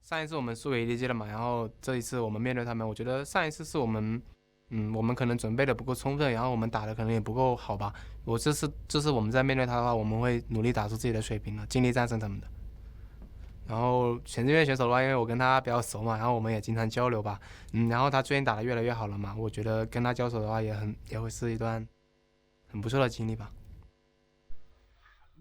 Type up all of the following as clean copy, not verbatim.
上一次我们输给 EDG 了嘛，然后这一次我们面对他们，我觉得上一次是我们可能准备的不够充分，然后我们打的可能也不够好吧。这次我们在面对他的话，我们会努力打出自己的水平的，尽力战胜他们的。然后全职业选手的话，因为我跟他比较熟嘛，然后我们也经常交流吧，然后他最近打得越来越好了嘛，我觉得跟他交手的话也会是一段很不错的经历吧。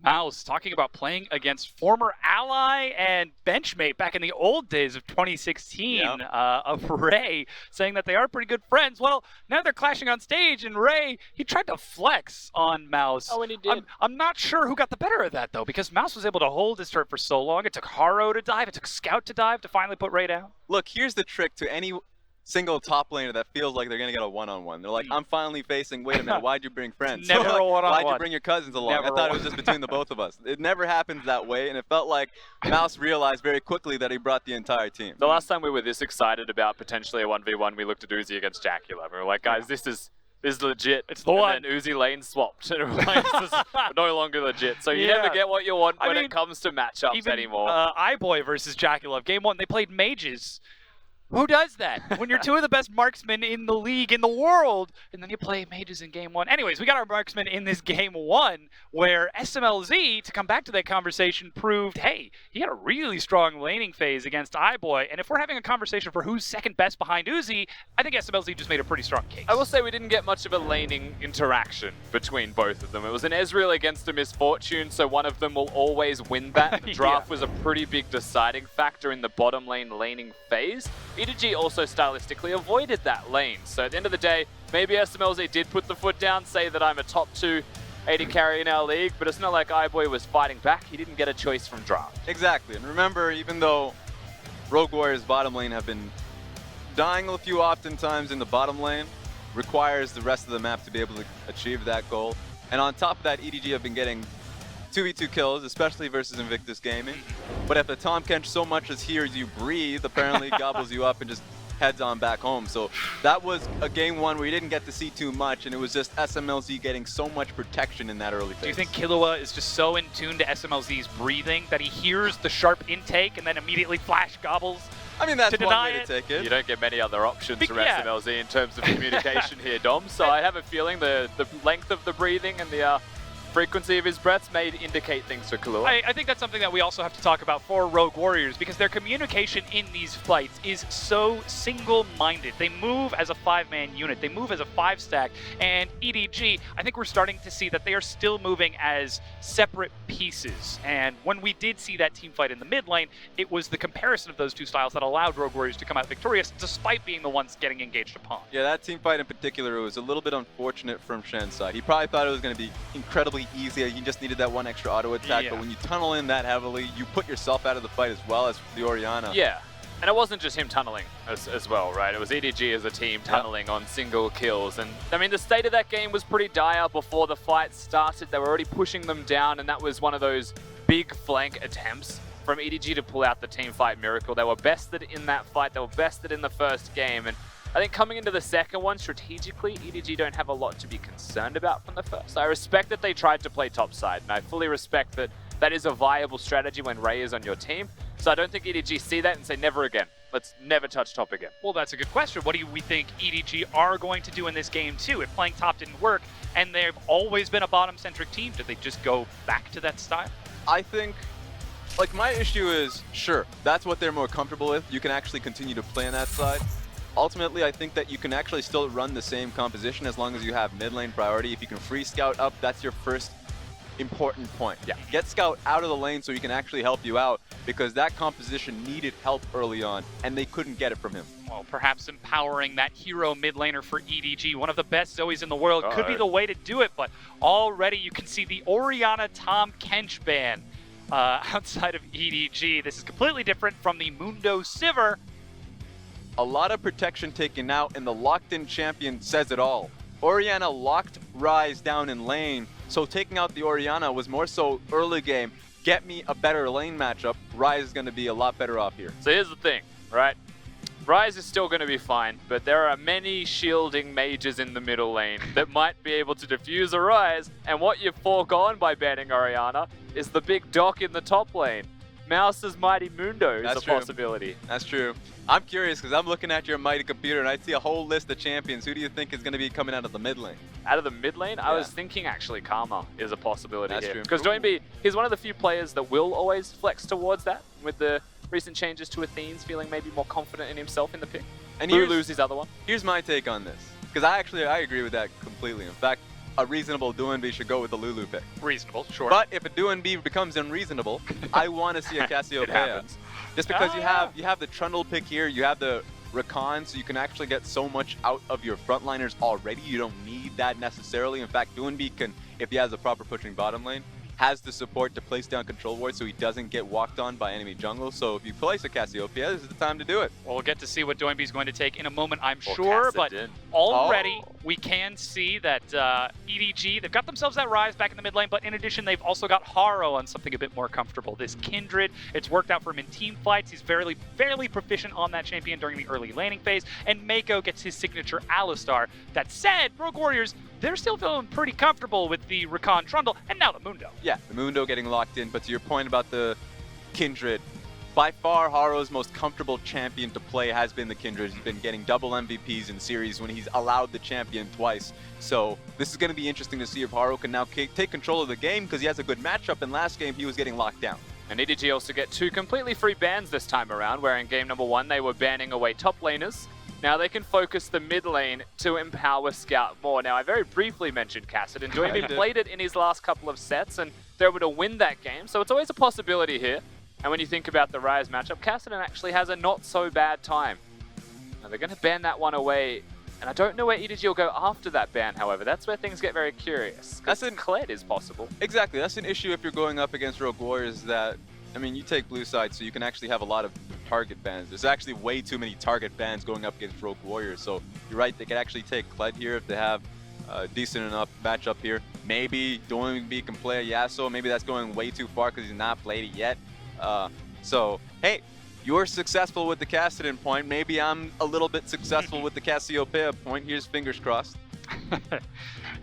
Mouse talking about playing against former ally and benchmate back in the old days of 2016 of Ray, saying that they are pretty good friends. Well, now they're clashing on stage, and Ray, he tried to flex on Mouse. Oh, and he did. I'm not sure who got the better of that, though, because Mouse was able to hold his turret for so long. It took Haro to dive, it took Scout to dive to finally put Ray down. Look, here's the trick to any single top laner that feels like they're going to get a one-on-one. They're like, I'm finally facing, wait a minute, why'd you bring friends? Never a one-on-one. Why'd you bring your cousins along? I thought it was just between the both of us. It never happens that way, and it felt like Mouse realized very quickly that he brought the entire team. The last time we were this excited about potentially a 1v1, we looked at Uzi against Jacula. We were like, guys, this is legit. It's the one. And then Uzi lane swapped, and it was no longer legit. So you never get what you want when it comes to matchups anymore. iBoy versus Jacula, game 1, they played mages. Who does that? When you're two of the best marksmen in the league, in the world, and then you play mages in game 1. Anyways, we got our marksmen in this game 1, where SMLZ, to come back to that conversation, proved, hey, he had a really strong laning phase against iBoy, and if we're having a conversation for who's second best behind Uzi, I think SMLZ just made a pretty strong case. I will say we didn't get much of a laning interaction between both of them. It was an Ezreal against a Misfortune, so one of them will always win that. The draft was a pretty big deciding factor in the bottom lane laning phase. EDG also stylistically avoided that lane. So at the end of the day, maybe SMLZ did put the foot down, say that I'm a top 2 AD carry in our league, but it's not like iBoy was fighting back. He didn't get a choice from draft. Exactly, and remember, even though Rogue Warriors bottom lane have been dying a few oftentimes in the bottom lane, requires the rest of the map to be able to achieve that goal. And on top of that, EDG have been getting 2v2 kills, especially versus Invictus Gaming. But if the Tahm Kench so much as hears you breathe, apparently gobbles you up and just heads on back home. So that was a game 1 where you didn't get to see too much, and it was just SMLZ getting so much protection in that early phase. Do you think Killua is just so in tune to SMLZ's breathing that he hears the sharp intake and then immediately flash gobbles? I mean, that's to one way deny to take it. You don't get many other options from SMLZ in terms of communication here, Dom. So I have a feeling the length of the breathing and the frequency of his breaths may indicate things for Killua. I think that's something that we also have to talk about for Rogue Warriors, because their communication in these fights is so single-minded. They move as a 5-man unit. They move as a 5-stack. And EDG, I think we're starting to see that they are still moving as separate pieces. And when we did see that team fight in the mid lane, it was the comparison of those two styles that allowed Rogue Warriors to come out victorious, despite being the ones getting engaged upon. Yeah, that team fight in particular, it was a little bit unfortunate from Shen's side. He probably thought it was going to be incredibly easy. He just needed that one extra auto attack, but when you tunnel in that heavily, you put yourself out of the fight as well as the Orianna. Yeah, and it wasn't just him tunneling as well, right? It was EDG as a team tunneling on single kills. And I mean, the state of that game was pretty dire before the fight started. They were already pushing them down, and that was one of those big flank attempts from EDG to pull out the team fight miracle. They were bested in that fight. They were bested in the first game. And I think coming into the second one, strategically, EDG don't have a lot to be concerned about from the first. I respect that they tried to play topside, and I fully respect that that is a viable strategy when Ray is on your team. So I don't think EDG see that and say, never again. Let's never touch top again. Well, that's a good question. What do we think EDG are going to do in this game, too? If playing top didn't work, and they've always been a bottom-centric team, do they just go back to that style? I think, like, my issue is, sure, that's what they're more comfortable with. You can actually continue to play on that side. Ultimately, I think that you can actually still run the same composition as long as you have mid lane priority. If you can free Scout up, that's your first important point. Yeah. Get Scout out of the lane so he can actually help you out, because that composition needed help early on, and they couldn't get it from him. Well, perhaps empowering that hero mid laner for EDG, one of the best Zoes in the world, could be the way to do it, but already you can see the Orianna Tahm Kench ban outside of EDG. This is completely different from the Mundo Sivir. A lot of protection taken out, and the locked-in champion says it all. Orianna locked Ryze down in lane, so taking out the Orianna was more so early game, get me a better lane matchup. Ryze is going to be a lot better off here. So here's the thing, right? Ryze is still going to be fine, but there are many shielding mages in the middle lane that might be able to defuse a Ryze, and what you've foregone by banning Orianna is the big dock in the top lane. Mouse's Mighty Mundo is That's a true. possibility. That's true. I'm curious because I'm looking at your mighty computer and I see a whole list of champions. Who do you think is going to be coming out of the mid lane? Out of the mid lane, I Yeah. was thinking actually Karma is a possibility That's here. true. Because Doinby, he's one of the few players that will always flex towards that, with the recent changes to Athene's feeling maybe more confident in himself in the pick. And Lulu's his other one. here's my take on this because I agree with that completely. In fact, a reasonable Doinby should go with the Lulu pick. Reasonable, sure. But if a Doinby becomes unreasonable, I want to see a It Cassiopeia. happens. Just because Ah, you have the Trundle pick here, you have the Rakan, so you can actually get so much out of your frontliners already. You don't need that necessarily. In fact, Doinby can, if he has a proper pushing bottom lane, has the support to place down control wards so he doesn't get walked on by enemy jungle. So if you place a Cassiopeia, this is the time to do it. Well, we'll get to see what Doinby's going to take in a moment, I'm Or sure. But Kassadin. already Oh. we can see that EDG, they've got themselves that Rise back in the mid lane, but in addition, they've also got Haro on something a bit more comfortable. This Kindred, it's worked out for him in team fights. He's fairly proficient on that champion during the early laning phase, and Mako gets his signature Alistar. That said, Rogue Warriors, they're still feeling pretty comfortable with the Rakan Trundle, and now the Mundo. Yeah, the Mundo getting locked in, but to your point about the Kindred, by far Haro's most comfortable champion to play has been the Kindred. He's been getting double MVPs in series when he's allowed the champion twice. So this is going to be interesting to see if Haro can now take control of the game because he has a good matchup. In last game, he was getting locked down. And EDG also get 2 completely free bans this time around, where in game number 1 they were banning away top laners. Now they can focus the mid lane to empower Scout more. Now I very briefly mentioned Kassadin. Doinby did. played it in his last couple of sets and they're able to win that game, so it's always a possibility here. And when you think about the Rise matchup, Kassadin actually has a not so bad time. Now they're going to ban that one away, and I don't know where EDG will go after that ban, however. That's where things get very curious. That's Because Kled is possible. Exactly, that's an issue if you're going up against Rogue Warriors that, I mean, you take blue side, so you can actually have a lot of target bans. There's actually way too many target bans going up against Rogue Warriors, so you're right, they can actually take Kled here if they have a decent enough matchup here. Maybe Doinby can play a Yasuo, maybe that's going way too far because he's not played it yet. So, hey, you're successful with the Kassadin point. Maybe I'm a little bit successful with the Cassiopeia point. Here's fingers crossed.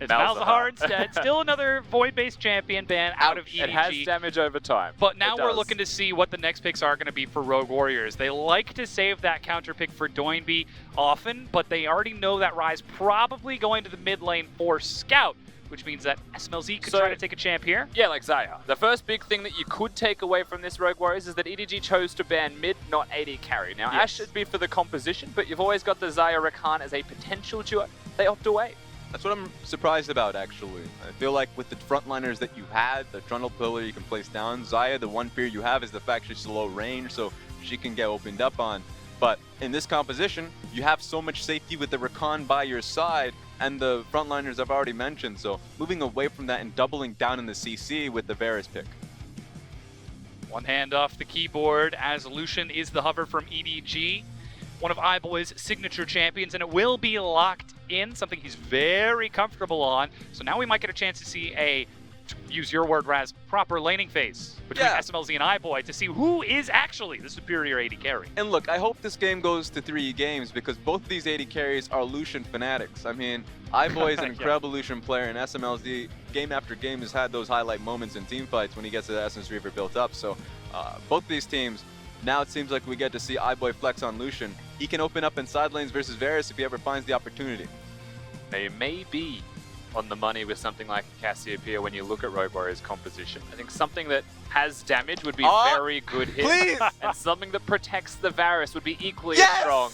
It's Malzahar. Malzahar instead. Still another void-based champion ban out of EDG. It has damage over time. But now It we're does. looking to see what the next picks are going to be for Rogue Warriors. They like to save that counter pick for Doinby often, but they already know that Rise probably going to the mid lane for Scout, which means that SMLZ could So- try to take a champ here. Yeah, like Zaya. The first big thing that you could take away from this Rogue Warriors is that EDG chose to ban mid, not AD carry. Now, Yes. Ashe should be for the composition, but you've always got the Zaya Rakan as a potential duo. They opt away. That's what I'm surprised about, actually. I feel like with the frontliners that you had, the Trundle pillar you can place down, Zaya, the one fear you have is the fact she's low range, so she can get opened up on. But in this composition, you have so much safety with the Rakan by your side, and the frontliners I've already mentioned, so moving away from that and doubling down in the CC with the Varus pick. One hand off the keyboard as Lucian is the hover from EDG. One of iBoy's signature champions, and it will be locked in, something he's very comfortable on. So now we might get a chance to see a, to use your word, Raz, proper laning phase between Yeah. SMLZ and iBoy to see who is actually the superior AD carry. And look, I hope this game goes to 3 games because both of these AD carries are Lucian fanatics. I mean, iBoy is an Yeah. incredible Lucian player, and SMLZ game after game has had those highlight moments in team fights when he gets the Essence Reaver built up. So both these teams, now it seems like we get to see iBoy flex on Lucian. He can open up in side lanes versus Varus if he ever finds the opportunity. They may be on the money with something like Cassiopeia when you look at Rogue Warriors composition. I think something that has damage would be very good here. Please! And something that protects the Varus would be equally Yes! as strong.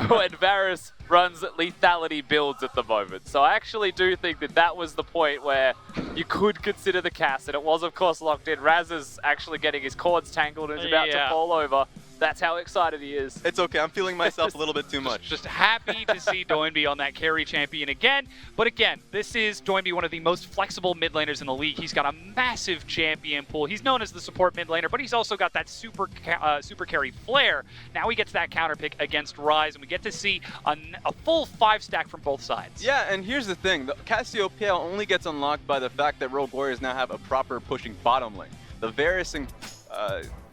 When Varus runs lethality builds at the moment. So I actually do think that that was the point where you could consider the cast, and it was of course locked in. Raz is actually getting his cords tangled and is about to Yeah. fall over. That's how excited he is. It's okay, I'm feeling myself a little bit too much. Just happy to see Doinby on that carry champion again. But again, this is Doinby, one of the most flexible mid laners in the league. He's got a massive champion pool. He's known as the support mid laner, but he's also got that super carry flair. Now he gets that counter pick against Rise, and we get to see a full 5-stack from both sides. Yeah, and here's the thing. The Cassiopeia only gets unlocked by the fact that Rogue Warriors now have a proper pushing bottom lane. The Varus and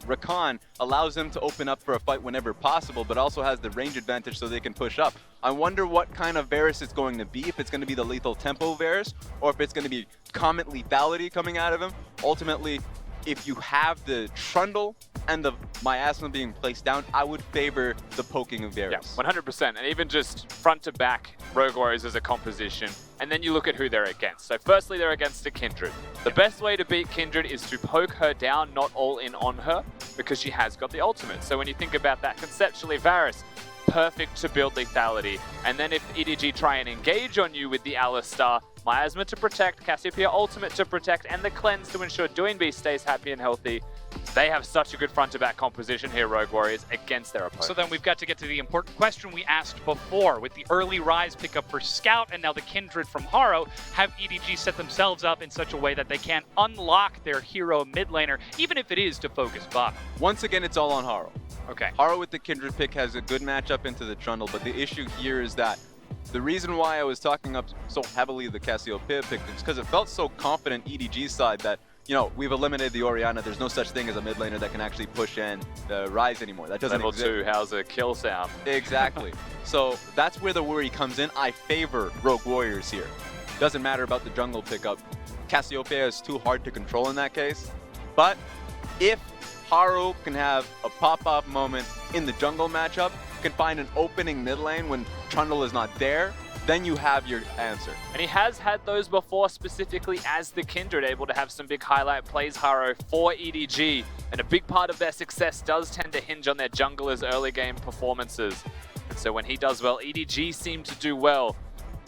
Rakan allows them to open up for a fight whenever possible, but also has the range advantage so they can push up. I wonder what kind of Varus it's going to be, if it's going to be the lethal tempo Varus, or if it's going to be Comet lethality coming out of him. Ultimately, if you have the Trundle and the miasma being placed down, I would favor the poking of Varus. Yeah, 100%. And even just front to back, Rogue Warriors as a composition. And then you look at who they're against. So firstly, they're against a Kindred. The best way to beat Kindred is to poke her down, not all in on her, because she has got the ultimate. So when you think about that conceptually, Varus, perfect to build lethality. And then if EDG try and engage on you with the Alistar, Miasma to protect, Cassiopeia ultimate to protect, and the cleanse to ensure Doinby stays happy and healthy. They have such a good front-to-back composition here, Rogue Warriors, against their opponents. So then we've got to get to the important question we asked before. With the early Rise pickup for Scout and now the Kindred from Haro, have EDG set themselves up in such a way that they can unlock their hero mid laner, even if it is to focus bottom? Once again, it's all on Haro. Okay. Haro with the Kindred pick has a good matchup into the Trundle, but the issue here is that the reason why I was talking up so heavily the Cassiopeia pick is because it felt so confident EDG's side that, you know, we've eliminated the Orianna. There's no such thing as a mid laner that can actually push in the Rise anymore. That doesn't exist. Level 2, how's a kill sound? Exactly. So that's where the worry comes in. I favor Rogue Warriors here. Doesn't matter about the jungle pickup. Cassiopeia is too hard to control in that case. But if Haro can have a pop-off moment in the jungle matchup, can find an opening mid lane when Trundle is not there, then you have your answer. And he has had those before, specifically as the Kindred, able to have some big highlight plays, Haro, for EDG. And a big part of their success does tend to hinge on their junglers' early game performances. And so when he does well, EDG seem to do well.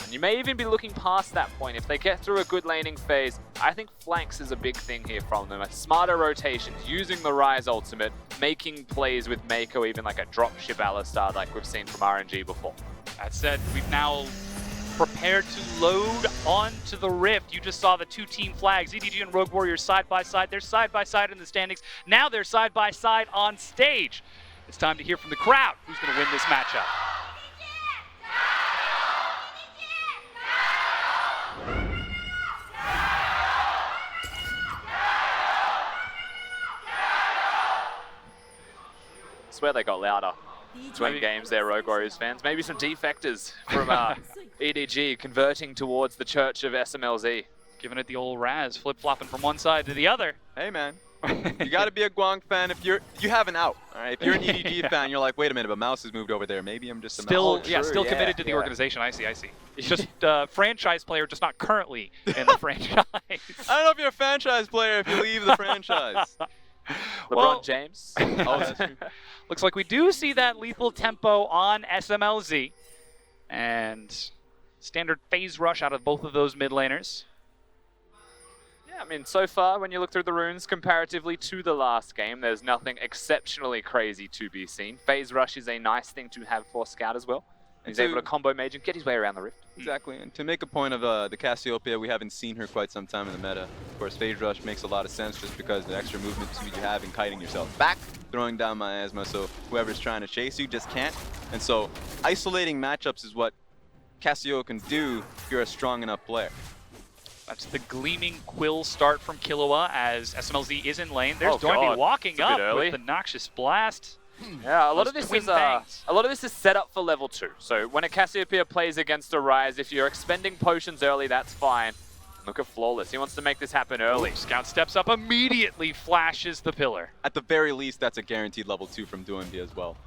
And you may even be looking past that point. If they get through a good laning phase, I think flanks is a big thing here from them. A smarter rotations, using the Rise ultimate, making plays with Mako, even like a dropship Alistar like we've seen from RNG before. That said, we've now prepared to load onto the Rift. You just saw the two team flags, EDG and Rogue Warriors side by side. They're side by side in the standings. Now they're side by side on stage. It's time to hear from the crowd who's going to win this matchup. I swear they got louder. Twin games there, Rogue Warriors fans. Maybe some defectors from EDG converting towards the Church of SMLZ. Giving it the old Raz, flip-flopping from one side to the other. Hey man, you got to be a Guang fan if you have an out. All right, if you're an EDG fan, you're like, wait a minute, but Mouse has moved over there. Maybe I'm just a still, Mouse. yeah, still committed to the organization. I see. It's just franchise player, just not currently in the franchise. I don't know if you're a franchise player if you leave the franchise. LeBron James. Oh, that's true. Looks like we do see that lethal tempo on SMLZ. And standard phase rush out of both of those mid laners. Yeah, I mean, so far, when you look through the runes comparatively to the last game, there's nothing exceptionally crazy to be seen. Phase rush is a nice thing to have for Scout as well. He's able to combo mage and get his way around the Rift. Exactly, and to make a point of the Cassiopeia, we haven't seen her quite some time in the meta. Of course, Phase Rush makes a lot of sense just because the extra movement speed you have in kiting yourself back, throwing down Miasma, so whoever's trying to chase you just can't. And so, isolating matchups is what Cassio can do if you're a strong enough player. That's the Gleaming Quill start from Killua as SMLZ is in lane. There's Doinby walking up with the Noxious Blast. Yeah, a lot of this is set up for level 2. So when a Cassiopeia plays against a Rise, if you're expending potions early, that's fine. Look at Flawless. He wants to make this happen early. Scout steps up immediately, flashes the pillar. At the very least, that's a guaranteed level 2 from Doinby as well.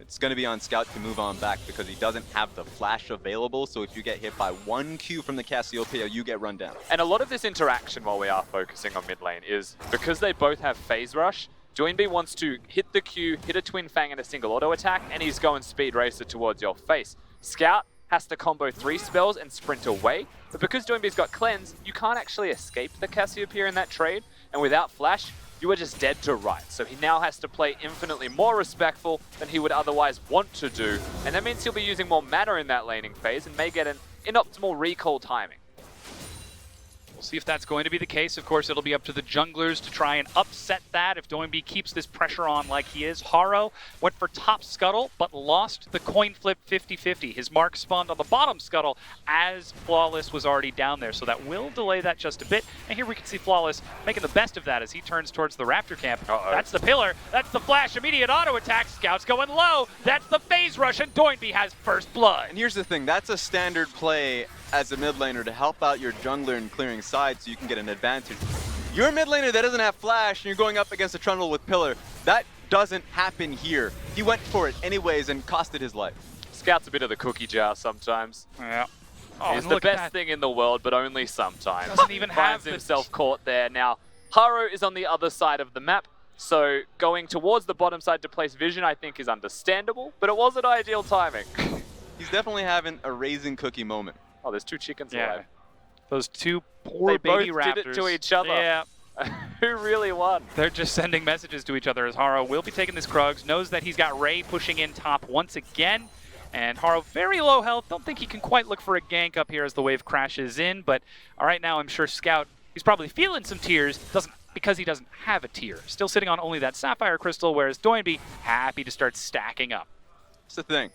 It's going to be on Scout to move on back because he doesn't have the flash available. So if you get hit by one Q from the Cassiopeia, you get run down. And a lot of this interaction while we are focusing on mid lane is because they both have Phase Rush, Doinby wants to hit the Q, hit a Twin Fang and a single auto attack, and he's going Speed Racer towards your face. Scout has to combo 3 spells and sprint away, but because Doinby's got Cleanse, you can't actually escape the Cassiopeia in that trade, and without Flash, you are just dead to right. So he now has to play infinitely more respectful than he would otherwise want to do, and that means he'll be using more mana in that laning phase and may get an inoptimal recall timing. We'll see if that's going to be the case. Of course, it'll be up to the junglers to try and upset that if Doinby keeps this pressure on like he is. Haro went for top scuttle, but lost the coin flip 50-50. His mark spawned on the bottom scuttle as Flawless was already down there, so that will delay that just a bit. And here we can see Flawless making the best of that as he turns towards the Raptor camp. That's the pillar, that's the flash, immediate auto attack, Scout's going low, that's the phase rush, and Doinby has first blood. And here's the thing, that's a standard play as a mid laner to help out your jungler in clearing sides so you can get an advantage. You're a mid laner that doesn't have flash and you're going up against a Trundle with pillar. That doesn't happen here. He went for it anyways and costed his life. Scout's a bit of the cookie jar sometimes. Yeah. Oh, He's and the look at best that. thing in the world, but only sometimes. Doesn't even have Finds the- himself caught there. Now, Haro is on the other side of the map, so going towards the bottom side to place vision, I think, is understandable, but it wasn't ideal timing. He's definitely having a raising cookie moment. Oh, there's 2 chickens Yeah. alive. Those 2 poor They baby both raptors. did it to each other. Yeah. Who really won? They're just sending messages to each other as Haro will be taking this Krugs, knows that he's got Ray pushing in top once again. And Haro, very low health. Don't think he can quite look for a gank up here as the wave crashes in. But right now, I'm sure Scout, he's probably feeling some tears, because he doesn't have a tier. Still sitting on only that Sapphire Crystal, whereas Doinby happy to start stacking up. That's the thing.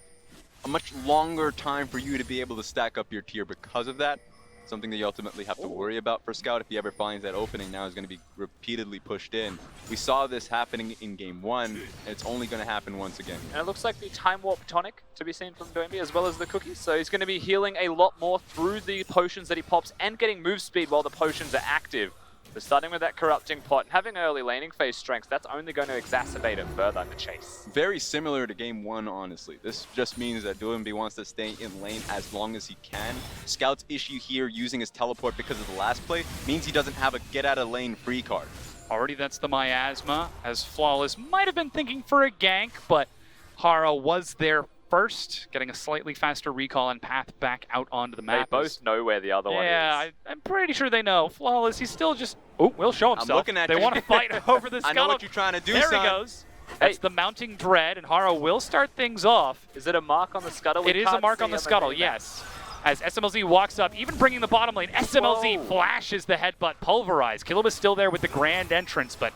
A much longer time for you to be able to stack up your tier because of that. Something that you ultimately have to worry about for Scout if he ever finds that opening now is going to be repeatedly pushed in. We saw this happening in game 1, and it's only going to happen once again. And it looks like the Time Warp tonic to be seen from Doinby as well as the cookies. So he's going to be healing a lot more through the potions that he pops and getting move speed while the potions are active. So starting with that Corrupting Pot and having early laning phase strength, that's only going to exacerbate it further in the chase. Very similar to game 1, honestly. This just means that Doinby wants to stay in lane as long as he can. Scout's issue here using his teleport because of the last play means he doesn't have a get out of lane free card. Already that's the miasma, as Flawless might have been thinking for a gank, but Haro was there first, getting a slightly faster recall and path back out onto the They map. both know where the other one is. Yeah, I'm pretty sure they know. Flawless, he's still just... Oh, will show himself. I'm looking at they you. want to fight over the I scuttle. know what you're trying to do, There son. he goes. That's the mounting dread, and Haro will start things off. Is it a mark on the scuttle? We It is a can't mark see on the on scuttle, minimap. yes. As SMLZ walks up, even bringing the bottom lane, SMLZ Whoa. flashes the headbutt, pulverized. Killua is still there with the grand entrance, but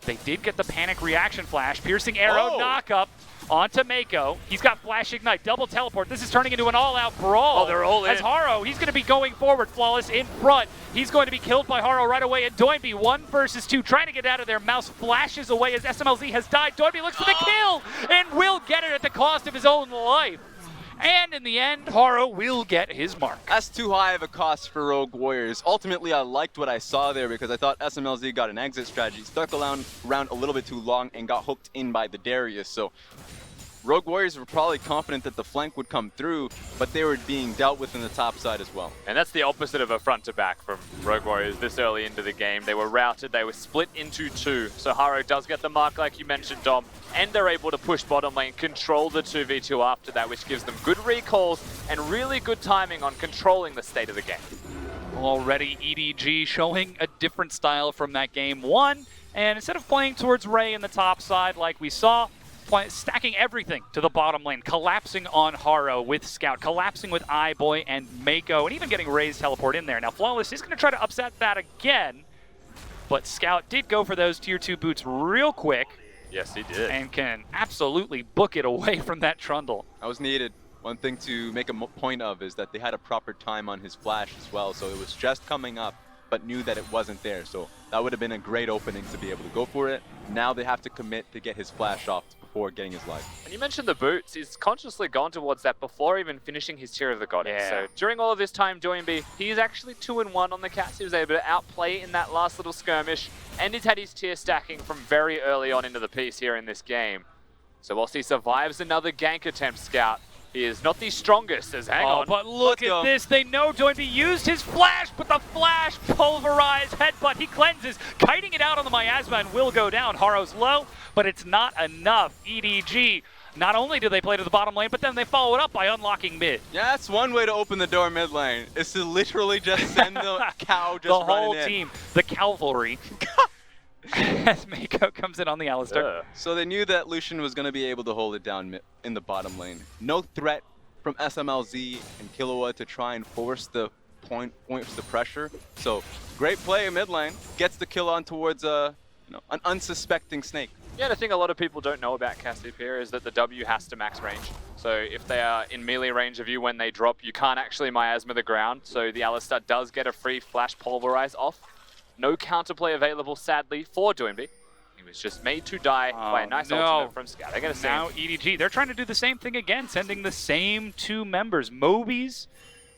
they did get the panic reaction flash. Piercing arrow, Oh. knock up onto Mako. He's got flash ignite, double teleport. This is turning into an all-out brawl. Oh, they're all As in. Haro, he's going to be going forward, Flawless in front. He's going to be killed by Haro right away, and Doinby 1 versus 2, trying to get out of there. Mouse flashes away as SMLZ has died. Doinby looks for the kill and will get it at the cost of his own life. And in the end, Haro will get his mark. That's too high of a cost for Rogue Warriors. Ultimately, I liked what I saw there because I thought SMLZ got an exit strategy, stuck around a little bit too long, and got hooked in by the Darius. So Rogue Warriors were probably confident that the flank would come through, but they were being dealt with in the top side as well. And that's the opposite of a front to back from Rogue Warriors this early into the game. They were routed, they were split into 2. So Haro does get the mark like you mentioned, Dom, and they're able to push bottom lane, control the 2v2 after that, which gives them good recalls and really good timing on controlling the state of the game. Already EDG showing a different style from that game 1, and instead of playing towards Ray in the top side like we saw, stacking everything to the bottom lane, collapsing on Haro with Scout, collapsing with iBoy and Mako, and even getting Ray's teleport in there. Now Flawless is going to try to upset that again, but Scout did go for those tier 2 boots real quick. Yes, he did. And can absolutely book it away from that Trundle. That was needed. One thing to make a point of is that they had a proper time on his flash as well, so it was just coming up, but knew that it wasn't there. So that would have been a great opening to be able to go for it. Now they have to commit to get his flash off before getting his life. And you mentioned the boots. He's consciously gone towards that before even finishing his tier of the goddess. Yeah. So during all of this time, Doinby, he's actually 2-1 on the Cats. He was able to outplay in that last little skirmish, and he's had his tier stacking from very early on into the piece here in this game. So whilst he survives another gank attempt, Scout, he is not the strongest, as hang on. But look Let's at go. this. They know Doinby used his flash, but the flash pulverized headbutt. He cleanses, kiting it out on the miasma and will go down. Haro's low, but it's not enough. EDG, not only do they play to the bottom lane, but then they follow it up by unlocking mid. Yeah, that's one way to open the door mid lane, is to literally just send the cow just the whole running in. team, the cavalry. As Mako comes in on the Alistar. So they knew that Lucian was going to be able to hold it down in the bottom lane. No threat from SMLZ and Killua to try and force the force the pressure. So great play in mid lane, gets the kill on towards an unsuspecting Snake. Yeah, the thing a lot of people don't know about Cassiopeia is that the W has to max range. So if they are in melee range of you when they drop, you can't actually miasma the ground. So the Alistar does get a free flash pulverize off. No counterplay available, sadly, for Doinby. He was just made to die by a nice ultimate from Scout. I gotta say, Now EDG, they're trying to do the same thing again, sending the same 2 members. Mobies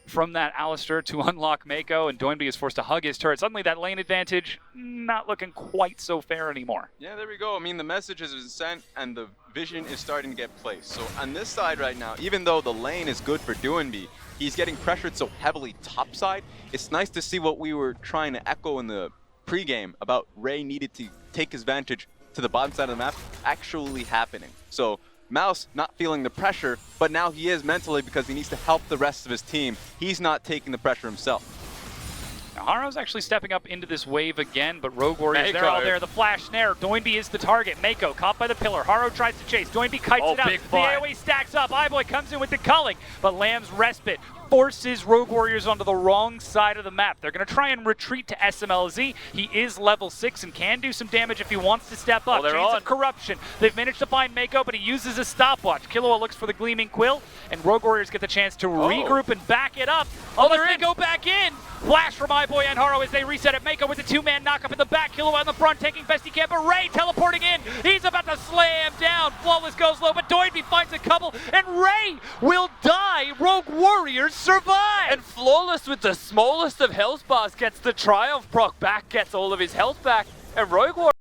from that Alistair to unlock Mako, and Doinby is forced to hug his turret. Suddenly that lane advantage not looking quite so fair anymore. Yeah, there we go. I mean, the message has been sent and the vision is starting to get placed. So on this side right now, even though the lane is good for Doinby, he's getting pressured so heavily topside. It's nice to see what we were trying to echo in the pregame about Ray needed to take his advantage to the bottom side of the map actually happening. So Mouse not feeling the pressure, but now he is mentally because he needs to help the rest of his team. He's not taking the pressure himself. Now, Haro's actually stepping up into this wave again, but Rogue Warriors, they're Mako. all there. The flash snare. Doinby is the target. Mako caught by the pillar. Haro tries to chase. Doinby kites it out. Big The fight. AoE stacks up. iBoy comes in with the culling, but Lamb's respite forces Rogue Warriors onto the wrong side of the map. They're going to try and retreat to SMLZ. He is level 6 and can do some damage if he wants to step up. they're Chains on. of Corruption. They've managed to find Mako, but he uses a stopwatch. Killua looks for the Gleaming Quill, and Rogue Warriors get the chance to regroup and back it up. Unless they go back in. Flash from iBoy and Haro as they reset it. Mako with the two-man knock-up in the back. Killua in the front taking best he can, but Ray teleporting in. He's about to slam down. Flawless goes low, but Doinby finds a couple, and Ray will die. Rogue Warriors survive. And Flawless with the smallest of health bars gets the Triumph proc back, gets all of his health back, and Rogue Warriors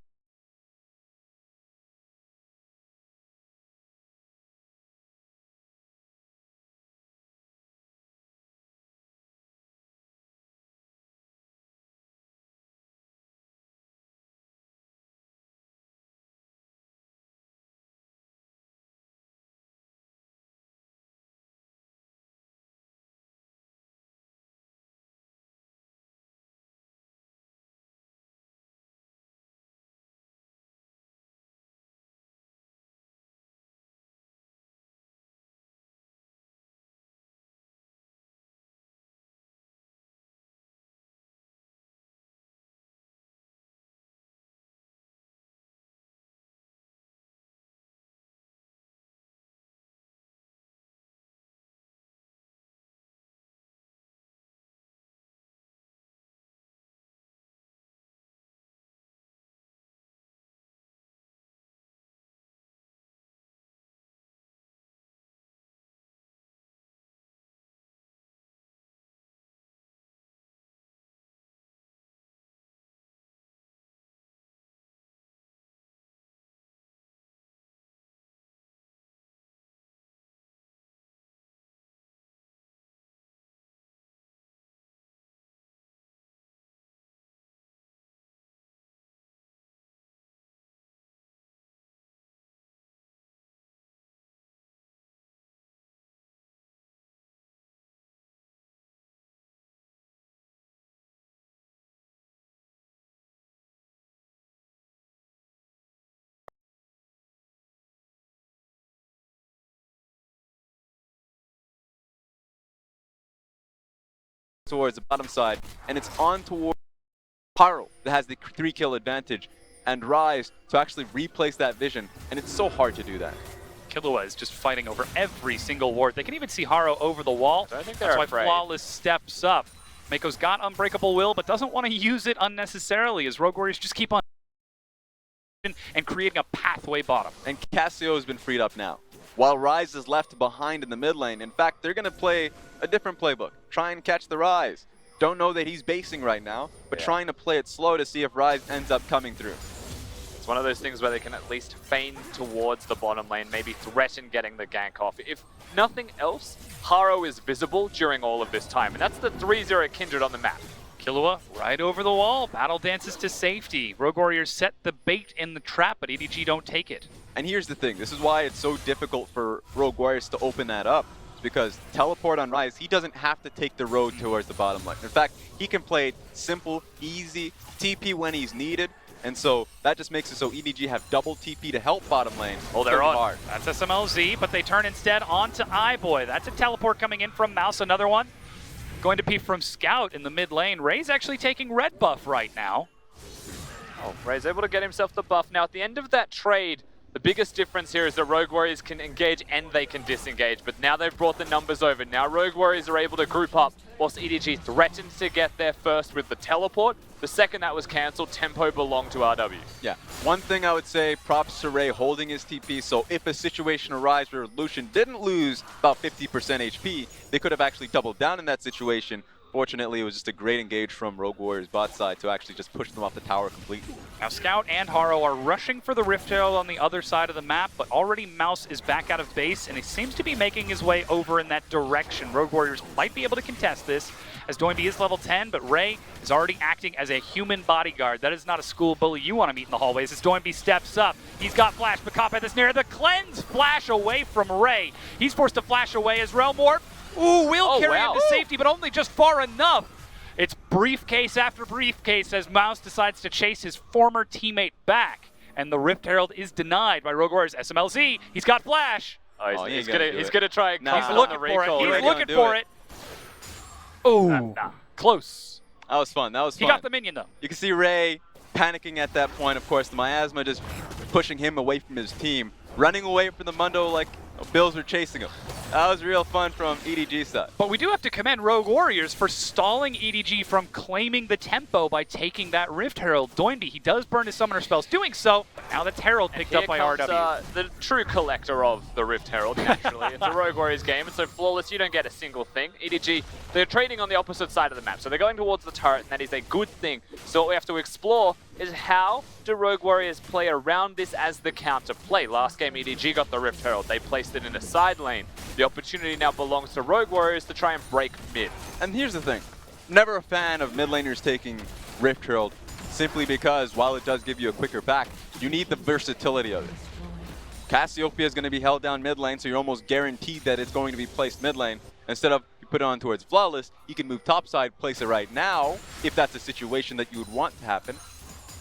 towards the bottom side, and it's on towards Haro that has the 3-kill advantage, and Rise to actually replace that vision, and it's so hard to do that. Killua is just fighting over every single ward. They can even see Haro over the wall. I think That's they're why afraid. Flawless steps up. Mako's got Unbreakable Will, but doesn't want to use it unnecessarily as Rogue Warriors just keep on and creating a pathway bottom. And Cassio has been freed up now, while Rise is left behind in the mid lane. In fact, they're going to play a different playbook. Try and catch the Rise. Don't know that he's basing right now, but trying to play it slow to see if Rise ends up coming through. It's one of those things where they can at least feign towards the bottom lane, maybe threaten getting the gank off. If nothing else, Haro is visible during all of this time, and that's the 3-0 Kindred on the map. Killua right over the wall. Battle dances to safety. Rogue Warriors set the bait in the trap, but EDG don't take it. And here's the thing, this is why it's so difficult for Rogue Warriors to open that up. It's because teleport on Rise, he doesn't have to take the road towards the bottom lane. In fact, he can play simple, easy, TP when he's needed. And so that just makes it so EDG have double TP to help bottom lane. Oh, they're on. Hard. That's SMLZ, but they turn instead onto iBoy. That's a teleport coming in from Mouse, another one. Going to be from Scout in the mid lane. Ray's actually taking red buff right now. Oh, Ray's able to get himself the buff. Now, at the end of that trade, The biggest difference here is that Rogue Warriors can engage and they can disengage, but now they've brought the numbers over. Now Rogue Warriors are able to group up, whilst EDG threatened to get there first with the teleport. The second that was cancelled, tempo belonged to RW. Yeah. One thing I would say, props to Ray holding his TP, so if a situation arises where Lucian didn't lose about 50% HP, they could have actually doubled down in that situation. Fortunately, it was just a great engage from Rogue Warriors bot side to actually just push them off the tower completely. Now Scout and Haro are rushing for the Rift Herald on the other side of the map, but already Mouse is back out of base, and he seems to be making his way over in that direction. Rogue Warriors might be able to contest this, as Doinby is level 10, but Ray is already acting as a human bodyguard. That is not a school bully you want to meet in the hallways. As Doinby steps up, he's got flash, but caught by the snare. The cleanse flash away from Ray. He's forced to flash away as Realm Warp. Ooh, will carry him to safety, but only just far enough. It's briefcase after briefcase as Mouse decides to chase his former teammate back. And the Rift Herald is denied by Rogue Warriors. SMLZ, he's got flash. Oh, he's gonna try and He's looking for it. He's looking for it. Oh, close. That was fun. That was fun. He got the minion, though. You can see Ray panicking at that point. Of course, the Miasma just pushing him away from his team, running away from the Mundo like Bills were chasing him. That was real fun from EDG side. But we do have to commend Rogue Warriors for stalling EDG from claiming the tempo by taking that Rift Herald. Doinby, he does burn his summoner spells doing so. Now that's Herald picked up by RW. The true collector of the Rift Herald, naturally. It's a Rogue Warriors game, and so Flawless, you don't get a single thing. EDG, they're trading on the opposite side of the map, so they're going towards the turret, and that is a good thing. So what we have to explore is how do Rogue Warriors play around this as the counter play. Last game, EDG got the Rift Herald. They placed it in a side lane. The opportunity now belongs to Rogue Warriors to try and break mid. And here's the thing. Never a fan of mid laners taking Rift Herald, simply because while it does give you a quicker back, you need the versatility of it. Cassiopeia is going to be held down mid lane, so you're almost guaranteed that it's going to be placed mid lane. Instead of you put it on towards Flawless, you can move topside, place it right now, if that's a situation that you would want to happen.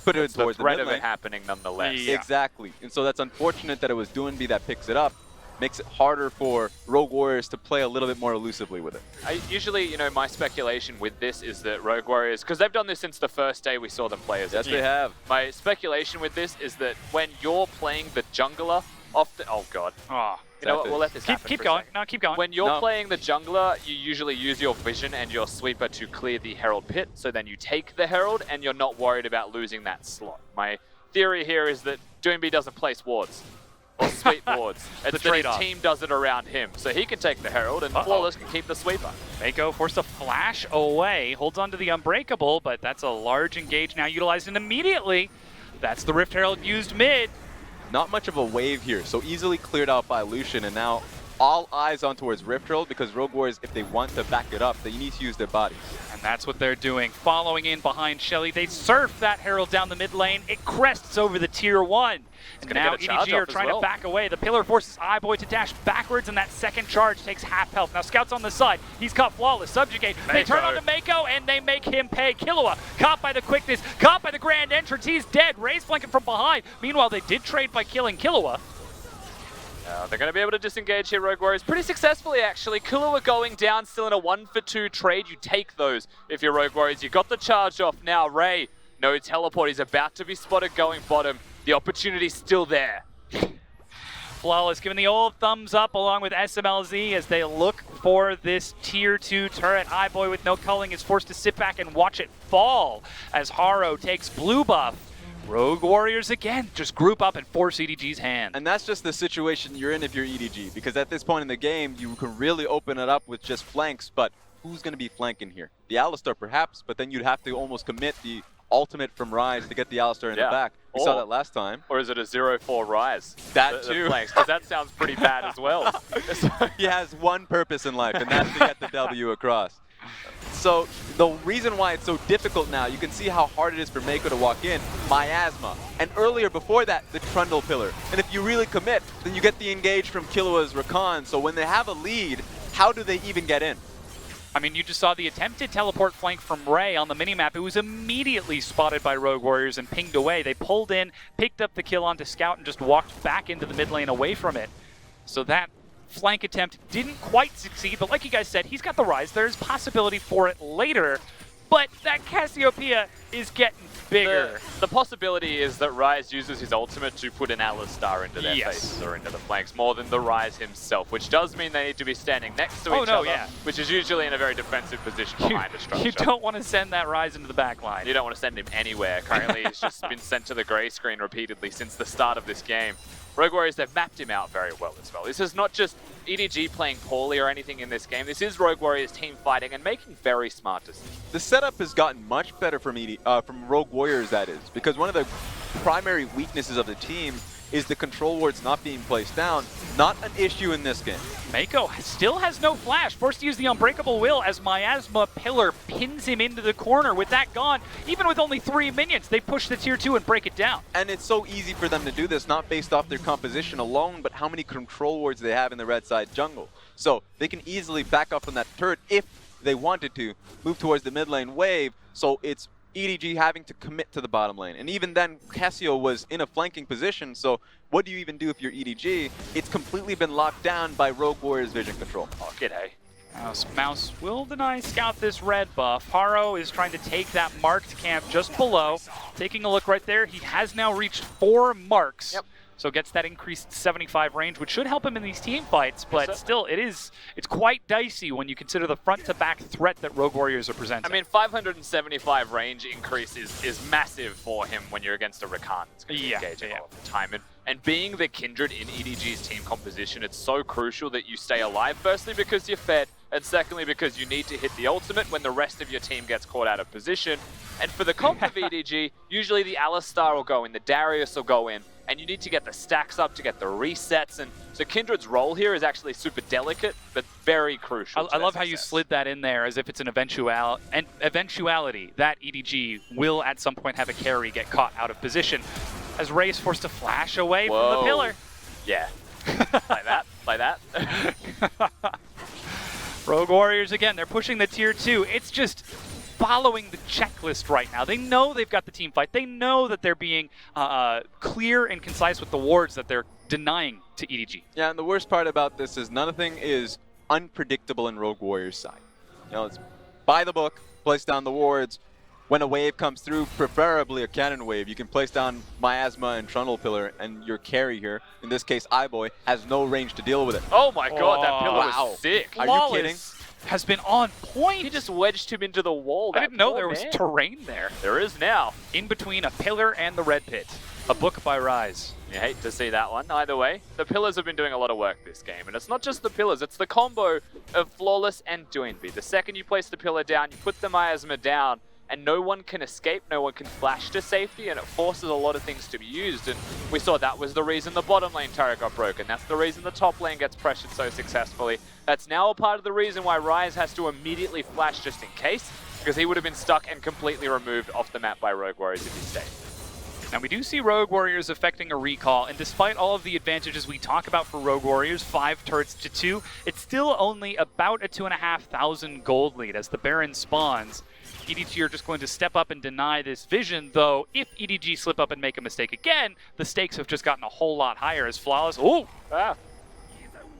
Put it towards the mid lane. Threat of it happening nonetheless. Yeah. Exactly. And so that's unfortunate that it was Doinby that picks it up. Makes it harder for Rogue Warriors to play a little bit more elusively with it. Usually, you know, my speculation with this is that Rogue Warriors, because they've done this since the first day we saw them play as a team. Yes, they have. My speculation with this is that when you're playing the jungler, often, oh god. Oh, you know what, we'll let this happen keep for going. a second. No, keep going. When you're playing the jungler, you usually use your vision and your sweeper to clear the Herald pit, so then you take the Herald and you're not worried about losing that slot. My theory here is that Doinby doesn't place wards. Or sweep wards. It's that his team does it around him. So he can take the Herald and Flawless can keep the sweeper. Mako forced a flash away, holds on to the Unbreakable, but that's a large engage now utilized, and immediately that's the Rift Herald used mid. Not much of a wave here, so easily cleared out by Lucian, and now all eyes on towards Rift Herald, because Rogue Warriors, if they want to back it up, they need to use their bodies. And that's what they're doing. Following in behind Shelly, they surf that Herald down the mid lane. It crests over the tier 1. And now EDG are trying to back away. The Pillar forces iBoy to dash backwards, and that second charge takes half health. Now Scout's on the side. He's caught Flawless. Subjugate. They turn on to Mako, and they make him pay. Killua caught by the quickness, caught by the grand entrance. He's dead. Ray's flanking from behind. Meanwhile, they did trade by killing Killua. They're going to be able to disengage here, Rogue Warriors, pretty successfully, actually. Killua going down, still in a 1-for-2 trade. You take those if you're Rogue Warriors. You got the charge off now. Ray, no teleport. He's about to be spotted going bottom. The opportunity's still there. Flawless giving the old thumbs up along with SMLZ as they look for this tier 2 turret. iBoy with no culling is forced to sit back and watch it fall as Haro takes blue buff. Rogue Warriors again just group up and force EDG's hand. And that's just the situation you're in if you're EDG, because at this point in the game, you can really open it up with just flanks, but who's going to be flanking here? The Alistar perhaps, but then you'd have to almost commit the ultimate from Rise to get the Alistar in the back. We saw that last time. Or is it a 0-4 Rise? That too. Because that sounds pretty bad as well. He has one purpose in life, and that's to get the W across. So the reason why it's so difficult now, you can see how hard it is for Mako to walk in, Miasma. And earlier before that, the Trundle Pillar. And if you really commit, then you get the engage from Killua's Rakan. So when they have a lead, how do they even get in? I mean, you just saw the attempted teleport flank from Ray on the minimap. It was immediately spotted by Rogue Warriors and pinged away. They pulled in, picked up the kill onto Scout, and just walked back into the mid lane away from it. So that flank attempt didn't quite succeed, but like you guys said, he's got the Rise. There's possibility for it later, but that Cassiopeia is getting bigger. The possibility is that Ryze uses his ultimate to put an Alistar into their faces or into the flanks more than the Ryze himself, which does mean they need to be standing next to each other, which is usually in a very defensive position behind a structure. You don't want to send that Ryze into the back line. You don't want to send him anywhere. Currently, he's just been sent to the grey screen repeatedly since the start of this game. Rogue Warriors, they've mapped him out very well as well. This is not just EDG playing poorly or anything in this game. This is Rogue Warriors team fighting and making very smart decisions. The setup has gotten much better from Rogue Warriors, that is, because one of the primary weaknesses of the team is the control wards not being placed down. Not an issue in this game. Mako still has no flash, forced to use the Unbreakable Will as Miasma Pillar pins him into the corner. With that gone, even with only 3 minions, they push the tier 2 and break it down. And it's so easy for them to do this, not based off their composition alone, but how many control wards they have in the red side jungle. So they can easily back up from that turret if they wanted to, move towards the mid lane wave, so it's EDG having to commit to the bottom lane. And even then, Cassio was in a flanking position, so what do you even do if you're EDG? It's completely been locked down by Rogue Warriors vision control. Oh, g'day. Mouse will deny Scout this red buff. Haro is trying to take that marked camp just below. Taking a look right there, he has now reached 4 marks. Yep. So gets that increased 75 range, which should help him in these team fights, but still, it's quite dicey when you consider the front-to-back threat that Rogue Warriors are presenting. I mean, 575 range increase is massive for him when you're against a Rakan. It's going to be engaging all the time. And being the Kindred in EDG's team composition, it's so crucial that you stay alive, firstly because you're fed, and secondly because you need to hit the ultimate when the rest of your team gets caught out of position. And for the comp of EDG, usually the Alistar will go in, the Darius will go in, and you need to get the stacks up to get the resets. And so Kindred's role here is actually super delicate, but very crucial. I love how you slid that in there as if it's an eventuality that EDG will at some point have a carry get caught out of position. As Ray is forced to flash away from the pillar. Yeah, like that, like that. Rogue Warriors, again, they're pushing the tier 2. It's just following the checklist right now. They know they've got the team fight. They know that they're being clear and concise with the wards that they're denying to EDG. Yeah, and the worst part about this is nothing is unpredictable in Rogue Warriors' side. You know, it's by the book, place down the wards. When a wave comes through, preferably a cannon wave, you can place down Miasma and Trundle Pillar, and your carry here, in this case iBoy, has no range to deal with it. Oh my god, that pillar was sick. Are you kidding? Has been on point. He just wedged him into the wall. I didn't know there was terrain there. There is now. In between a pillar and the red pit. A book by Ryze. You hate to see that one. Either way, the pillars have been doing a lot of work this game. And it's not just the pillars, it's the combo of Flawless and Doinby. The second you place the pillar down, you put the Miasma down, and no one can escape, no one can flash to safety, and it forces a lot of things to be used. And we saw that was the reason the bottom lane turret got broken. That's the reason the top lane gets pressured so successfully. That's now a part of the reason why Ryze has to immediately flash just in case, because he would have been stuck and completely removed off the map by Rogue Warriors if he stayed. Now we do see Rogue Warriors affecting a recall, and despite all of the advantages we talk about for Rogue Warriors, 5 turrets to 2, it's still only about a 2,500 gold lead as the Baron spawns. EDG are just going to step up and deny this vision, though if EDG slip up and make a mistake again, the stakes have just gotten a whole lot higher as Flawless,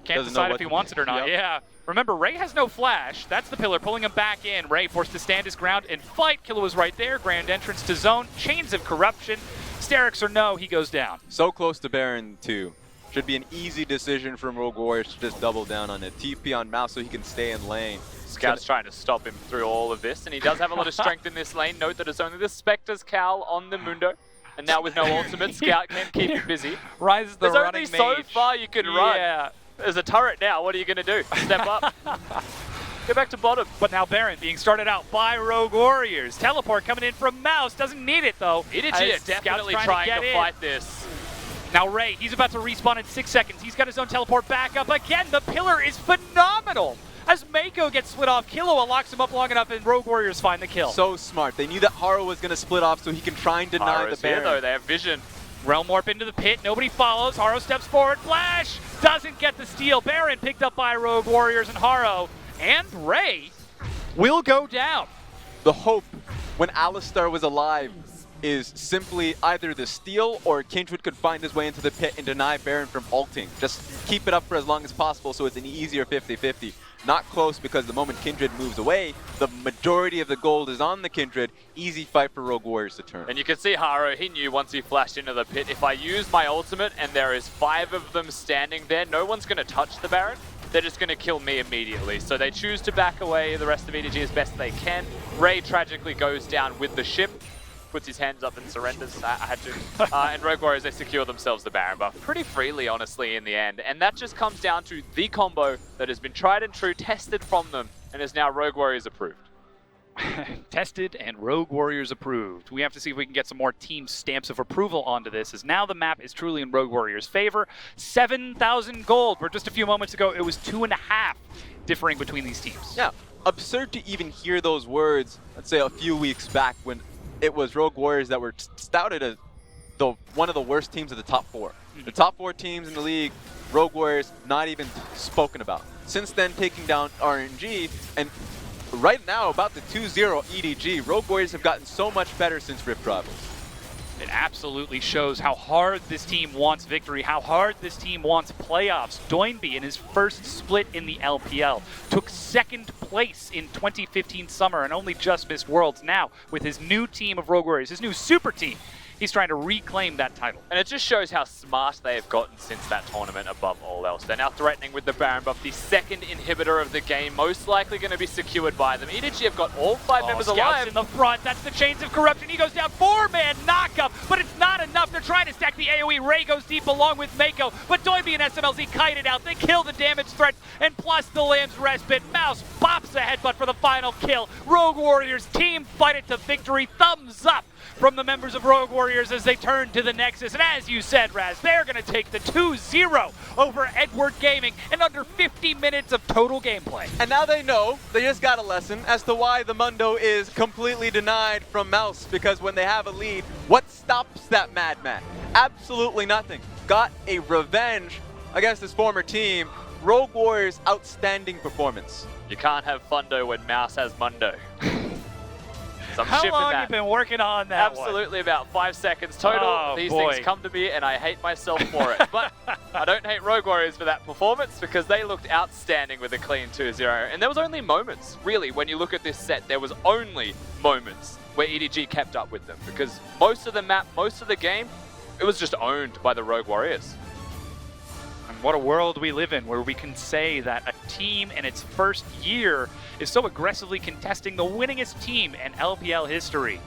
can't decide if he wants it or not. Yeah. Remember, Ray has no flash. That's the pillar pulling him back in. Ray forced to stand his ground and fight. Killa was right there. Grand entrance to zone. Chains of corruption. Sterix or no, he goes down. So close to Baron too. Should be an easy decision from Rogue Warriors to just double down on it. TP on Mouse so he can stay in lane. Scout's trying to stop him through all of this, and he does have a lot of strength in this lane. Note that it's only the Spectre's cowl on the Mundo. And now with no ultimate, Scout can keep him busy. Ryze is the There's running only so mage. far you can run. There's a turret now. What are you going to do? Step up. Go back to bottom. But now Baron being started out by Rogue Warriors. Teleport coming in from Mouse. Doesn't need it, though. EDG are definitely trying to fight this. Now Ray, he's about to respawn in 6 seconds. He's got his own teleport back up again. The pillar is phenomenal. As Mako gets split off, Killua locks him up long enough, and Rogue Warriors find the kill. So smart. They knew that Haro was going to split off so he can try and deny Haro's the Baron. Here, though. They have vision. Realm Warp into the pit. Nobody follows. Haro steps forward. Flash! Doesn't get the steal. Baron picked up by Rogue Warriors, and Haro and Ray will go down. The hope when Alistar was alive is simply either the steal or Kindred could find his way into the pit and deny Baron from ulting. Just keep it up for as long as possible so it's an easier 50-50. not close because the moment Kindred moves away, the majority of the gold is on the Kindred. Easy fight for Rogue Warriors to turn. And you can see Haro, he knew once he flashed into the pit, if I use my ultimate and there is 5 of them standing there, no one's going to touch the Baron. They're just going to kill me immediately. So they choose to back away the rest of EDG as best they can. Ray tragically goes down with the ship, puts his hands up and surrenders. I had to. And Rogue Warriors, they secure themselves the Baron buff pretty freely, honestly, in the end. And that just comes down to the combo that has been tried and true, tested from them, and is now Rogue Warriors approved. Tested and Rogue Warriors approved. We have to see if we can get some more team stamps of approval onto this, as now the map is truly in Rogue Warriors' favor. 7,000 gold, where just a few moments ago it was 2.5 differing between these teams. Yeah, absurd to even hear those words, let's say a few weeks back when it was Rogue Warriors that were touted as one of the worst teams of the top 4. The top 4 teams in the league, Rogue Warriors, not even spoken about. Since then, taking down RNG, and right now, about the 2-0 EDG, Rogue Warriors have gotten so much better since Rift Rivals. It absolutely shows how hard this team wants victory, how hard this team wants playoffs. Doinby, in his first split in the LPL, took 2nd place in 2015 summer and only just missed Worlds. Now, with his new team of Rogue Warriors, his new super team, he's trying to reclaim that title. And it just shows how smart they have gotten since that tournament above all else. They're now threatening with the Baron buff, the 2nd inhibitor of the game, most likely going to be secured by them. EDG have got all 5 members Scouts alive. in the front, that's the Chains of Corruption. He goes down, 4-man knockup, but it's not enough. They're trying to stack the AoE. Ray goes deep along with Mako, but Doinby and SMLZ kite it out. They kill the damage threat, and plus the Lamb's Respite. Mouse bops a headbutt for the final kill. Rogue Warriors team fight it to victory. Thumbs up from the members of Rogue Warriors as they turn to the Nexus. And as you said, Raz, they're going to take the 2-0 over Edward Gaming in under 50 minutes of total gameplay. And now they know, they just got a lesson as to why the Mundo is completely denied from Mouse, because when they have a lead, what stops that madman? Absolutely nothing. Got a revenge against his former team. Rogue Warriors' outstanding performance. You can't have Fundo when Mouse has Mundo. So I'm How shipping long that. you been working on that Absolutely about 5 seconds total. Oh, These boy. things come to me and I hate myself for it. But I don't hate Rogue Warriors for that performance because they looked outstanding with a clean 2-0. And there was only moments, really, when you look at this set, there was only moments where EDG kept up with them. Because most of the map, most of the game, it was just owned by the Rogue Warriors. And what a world we live in, where we can say that a team in its first year is so aggressively contesting the winningest team in LPL history.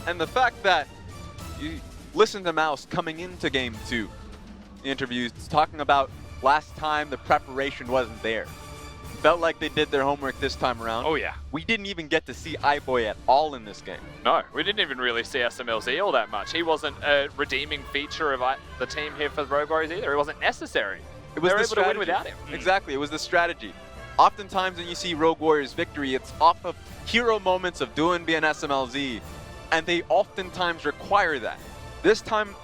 And the fact that you listen to Mouse coming into Game 2, the interviews talking about last time the preparation wasn't there. Felt like they did their homework this time around. Oh yeah. We didn't even get to see iBoy at all in this game. No, we didn't even really see SMLZ all that much. He wasn't a redeeming feature of the team here for the Rogue Warriors either. It wasn't necessary. It was they were the able to win strategy. without him. Exactly, it was the strategy. Oftentimes when you see Rogue Warriors victory, it's off of hero moments of Doinby and SMLZ, and they oftentimes require that. This time,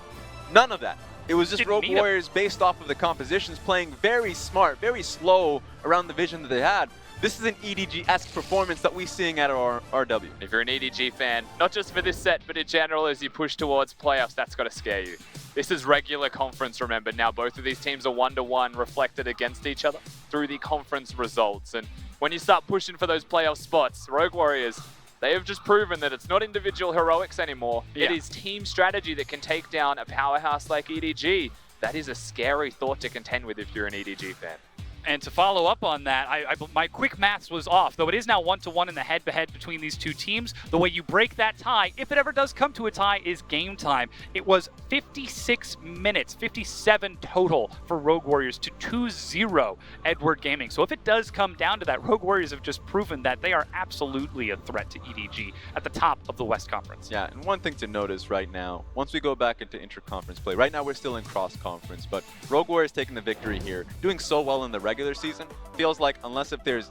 none of that. It was just Didn't Rogue need 'em. Warriors based off of the compositions, playing very smart, very slow around the vision that they had. This is an EDG-esque performance that we're seeing at our RW. If you're an EDG fan, not just for this set, but in general, as you push towards playoffs, that's got to scare you. This is regular conference, remember. Now, both of these teams are 1-1 reflected against each other through the conference results. And when you start pushing for those playoff spots, Rogue Warriors, they have just proven that it's not individual heroics anymore. Yeah. It is team strategy that can take down a powerhouse like EDG. That is a scary thought to contend with if you're an EDG fan. And to follow up on that, my quick maths was off, though it is now 1-1 in the head-to-head between these two teams. The way you break that tie, if it ever does come to a tie, is game time. It was 56 minutes, 57 total for Rogue Warriors to 2-0 Edward Gaming. So if it does come down to that, Rogue Warriors have just proven that they are absolutely a threat to EDG at the top of the West Conference. Yeah, and one thing to notice right now, once we go back into inter-conference play, right now we're still in cross-conference, but Rogue Warriors taking the victory here, doing so well in the regular season, feels like unless if there's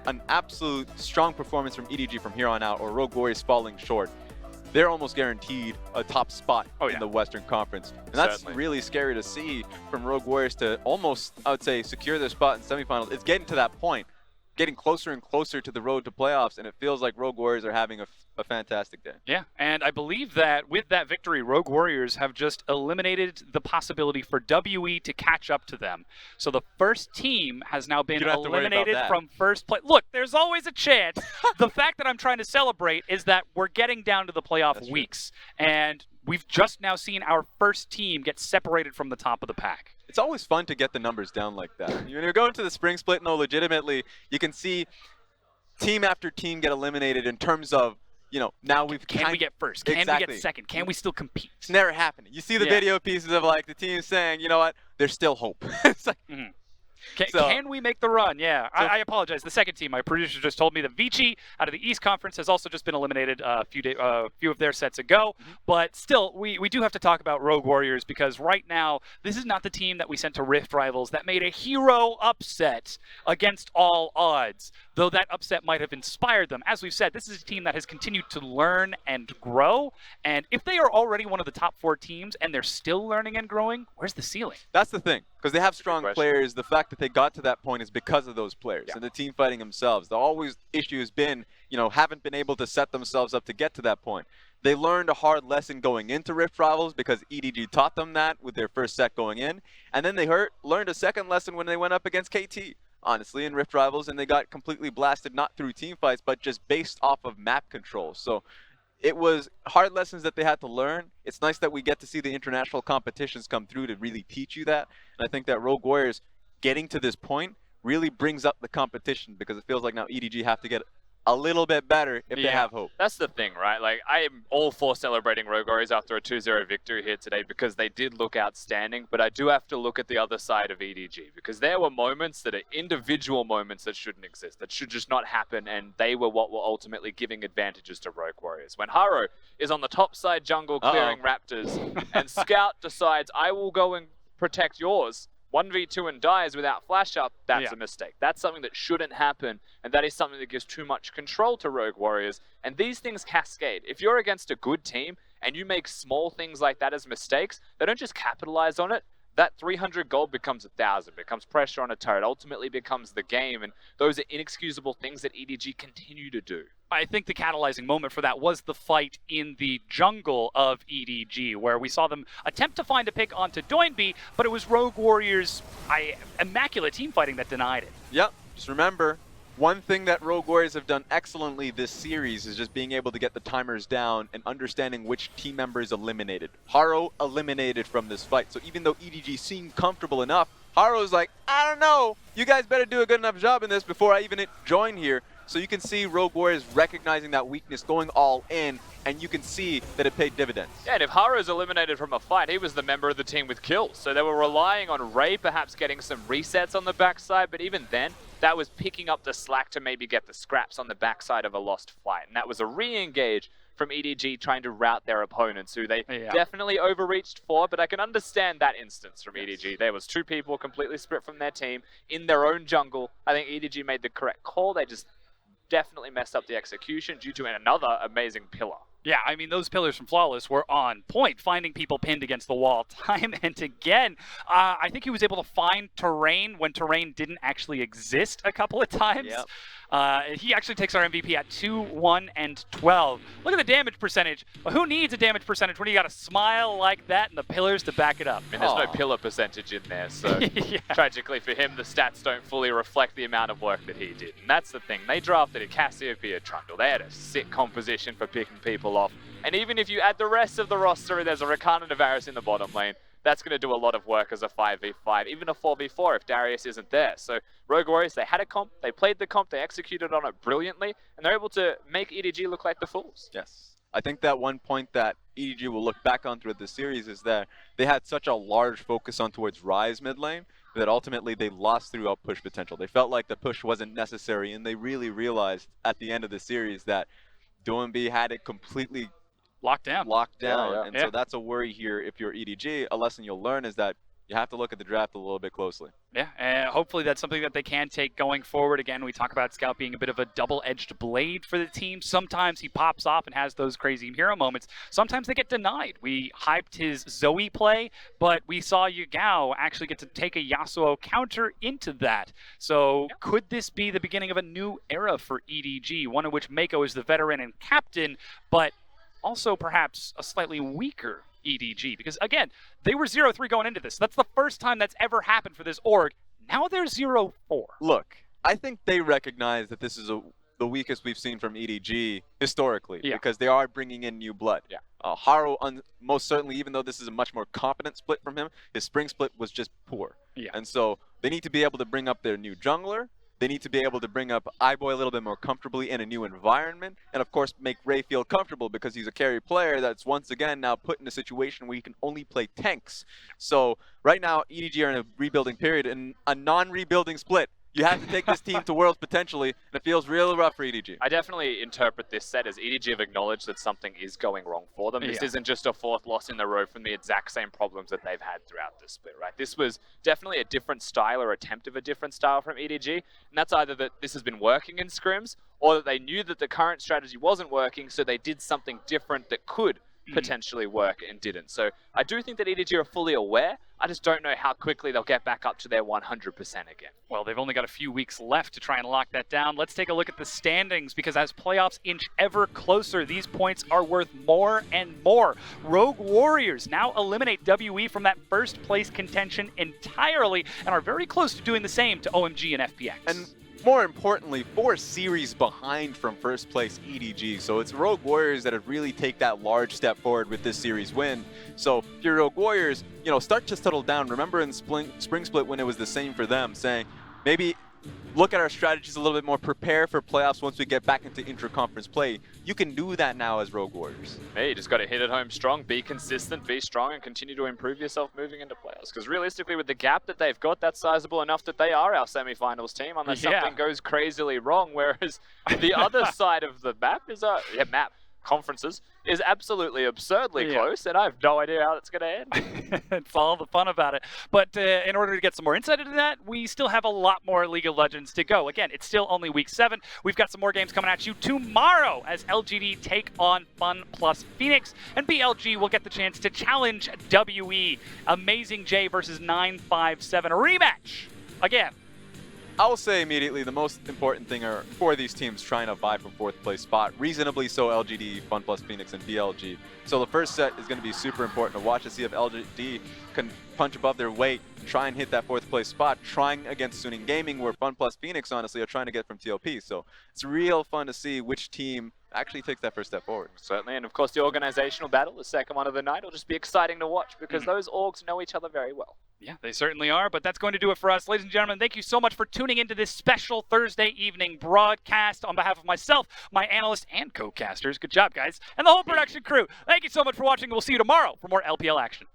an absolute strong performance from EDG from here on out or Rogue Warriors falling short, they're almost guaranteed a top spot in the Western Conference. And that's Certainly. really scary to see from Rogue Warriors to almost, I would say, secure their spot in semifinals. It's getting to that point. getting closer and closer to the road to playoffs, and it feels like Rogue Warriors are having a fantastic day. Yeah, and I believe that with that victory, Rogue Warriors have just eliminated the possibility for WE to catch up to them. So the first team has now been eliminated from first place. Look, there's always a chance. The fact that I'm trying to celebrate is that we're getting down to the playoff weeks, and we've just now seen our first team get separated from the top of the pack. It's always fun to get the numbers down like that. When you're going to the spring split, no, legitimately, you can see team after team get eliminated in terms of, you know, now we've Can we get first? Can we get second? Can we still compete? It's never happening. You see the video pieces of like the team saying, you know what, there's still hope. It's like, Can we make the run? Yeah, I apologize. The second team, my producer just told me that Vici out of the East Conference has also just been eliminated a few of their sets ago. But still, we do have to talk about Rogue Warriors because right now, this is not the team that we sent to Rift Rivals that made a hero upset against all odds, though that upset might have inspired them. As we've said, this is a team that has continued to learn and grow. And if they are already one of the top 4 teams and they're still learning and growing, where's the ceiling? That's the thing, because they have strong players. The fact that they got to that point is because of those players and the team fighting themselves. The always issue has been, you know, haven't been able to set themselves up to get to that point. They learned a hard lesson going into Rift Rivals because EDG taught them that with their first set going in. And then they learned a second lesson when they went up against KT, honestly, in Rift Rivals, and they got completely blasted, not through team fights, but just based off of map control. So it was hard lessons that they had to learn. It's nice that we get to see the international competitions come through to really teach you that. And I think that Rogue Warriors getting to this point really brings up the competition because it feels like now EDG have to get a little bit better if they have hope. That's the thing, right? Like, I am all for celebrating Rogue Warriors after a 2-0 victory here today because they did look outstanding, but I do have to look at the other side of EDG because there were moments that are individual moments that shouldn't exist, that should just not happen, and they were what were ultimately giving advantages to Rogue Warriors. When Haro is on the top side jungle clearing Raptors and Scout decides, I will go and protect yours, 1v2 and dies without flash up, that's a mistake. That's something that shouldn't happen, and that is something that gives too much control to Rogue Warriors, and these things cascade. If you're against a good team and you make small things like that as mistakes, they don't just capitalize on it. That 300 gold becomes 1,000, becomes pressure on a turret, ultimately becomes the game, and those are inexcusable things that EDG continue to do. I think the catalyzing moment for that was the fight in the jungle of EDG, where we saw them attempt to find a pick onto Doinby, but it was Rogue Warriors' immaculate team fighting that denied it. Yep, just remember, one thing that Rogue Warriors have done excellently this series is just being able to get the timers down and understanding which team member is eliminated. Haro eliminated from this fight, so even though EDG seemed comfortable enough, Haro's like, I don't know, you guys better do a good enough job in this before I even join here. So you can see Rogue Warriors recognizing that weakness, going all in, and you can see that it paid dividends. Yeah, and if Haro's eliminated from a fight, he was the member of the team with kills. So they were relying on Ray perhaps getting some resets on the backside, but even then, that was picking up the slack to maybe get the scraps on the backside of a lost fight. And that was a re-engage from EDG trying to rout their opponents, who they definitely overreached for, but I can understand that instance from EDG. There was 2 people completely split from their team in their own jungle. I think EDG made the correct call. They just definitely messed up the execution due to another amazing pillar. Yeah, I mean, those pillars from Flawless were on point, finding people pinned against the wall time and again. I think he was able to find terrain when terrain didn't actually exist a couple of times. Yep. He actually takes our MVP at 2, 1, and 12. Look at the damage percentage. Well, who needs a damage percentage when you got a smile like that and the pillars to back it up? I mean, there's no pillar percentage in there, so tragically for him, the stats don't fully reflect the amount of work that he did. And that's the thing. They drafted a Cassiopeia Trundle. They had a sick composition for picking people off. And even if you add the rest of the roster, there's a Rakan and a Varus in the bottom lane. That's going to do a lot of work as a 5v5, even a 4v4 if Darius isn't there. So Rogue Warriors, they had a comp, they played the comp, they executed on it brilliantly, and they're able to make EDG look like the fools. Yes. I think that one point that EDG will look back on throughout the series is that they had such a large focus on towards Ryze mid lane that ultimately they lost through push potential. They felt like the push wasn't necessary, and they really realized at the end of the series that Doinby had it completely locked down. And so that's a worry here if you're EDG. A lesson you'll learn is that you have to look at the draft a little bit closely. Yeah, and hopefully that's something that they can take going forward. Again, we talk about Scout being a bit of a double-edged blade for the team. Sometimes he pops off and has those crazy hero moments. Sometimes they get denied. We hyped his Zoe play, but we saw Yagao actually get to take a Yasuo counter into that. So could this be the beginning of a new era for EDG, one in which Mako is the veteran and captain, but also perhaps a slightly weaker EDG? Because again, they were 0-3 going into this. That's the first time that's ever happened for this org. Now they're 0-4. Look, I think they recognize that this is the weakest we've seen from EDG historically, because they are bringing in new blood. Haru, most certainly, even though this is a much more competent split from him, his spring split was just poor. And so they need to be able to bring up their new jungler. They need to be able to bring up iBoy a little bit more comfortably in a new environment, and of course make Ray feel comfortable because he's a carry player that's once again now put in a situation where he can only play tanks. So right now EDG are in a rebuilding period, and a non-rebuilding split. You have to take this team to Worlds potentially, and it feels real rough for EDG. I definitely interpret this set as EDG have acknowledged that something is going wrong for them. This isn't just a fourth loss in a row from the exact same problems that they've had throughout this split, right? This was definitely a different style or attempt of a different style from EDG, and that's either that this has been working in scrims, or that they knew that the current strategy wasn't working, so they did something different that could potentially work and didn't. So I do think that EDG are fully aware. I just don't know how quickly they'll get back up to their 100% again. Well, they've only got a few weeks left to try and lock that down. Let's take a look at the standings, because as playoffs inch ever closer, these points are worth more and more. Rogue Warriors now eliminate WE from that first place contention entirely and are very close to doing the same to OMG and FPX. And more importantly, 4 series behind from first place EDG. So it's Rogue Warriors that have really take that large step forward with this series win. So if you're Rogue Warriors, you know, start to settle down. Remember in Spring Split when it was the same for them, saying maybe look at our strategies a little bit more, prepare for playoffs once we get back into intra-conference play. You can do that now as Rogue Warriors. Hey, you just got to hit it home strong, be consistent, be strong, and continue to improve yourself moving into playoffs. Because realistically, with the gap that they've got, that's sizable enough that they are our semifinals team, unless something goes crazily wrong. Whereas the other side of the map is conferences is absolutely absurdly close, and I have no idea how that's going to end. It's all the fun about it. But in order to get some more insight into that, we still have a lot more League of Legends to go. Again, it's still only week 7. We've got some more games coming at you tomorrow as LGD take on Fun plus Phoenix, and BLG will get the chance to challenge WE. Amazing J versus 957, a rematch again. I will say immediately the most important thing are for these teams trying to vie for 4th place spot. Reasonably so LGD, Fun plus Phoenix, and BLG. So the first set is going to be super important to watch to see if LGD can punch above their weight, try and hit that 4th place spot, trying against Suning Gaming, where Fun plus Phoenix honestly are trying to get from TOP. So it's real fun to see which team actually takes that first step forward. Certainly, and of course the organizational battle, the second one of the night, will just be exciting to watch because those orgs know each other very well. Yeah, they certainly are, but that's going to do it for us. Ladies and gentlemen, thank you so much for tuning into this special Thursday evening broadcast on behalf of myself, my analyst, and co-casters. Good job, guys, and the whole production crew. Thank you so much for watching, and we'll see you tomorrow for more LPL action.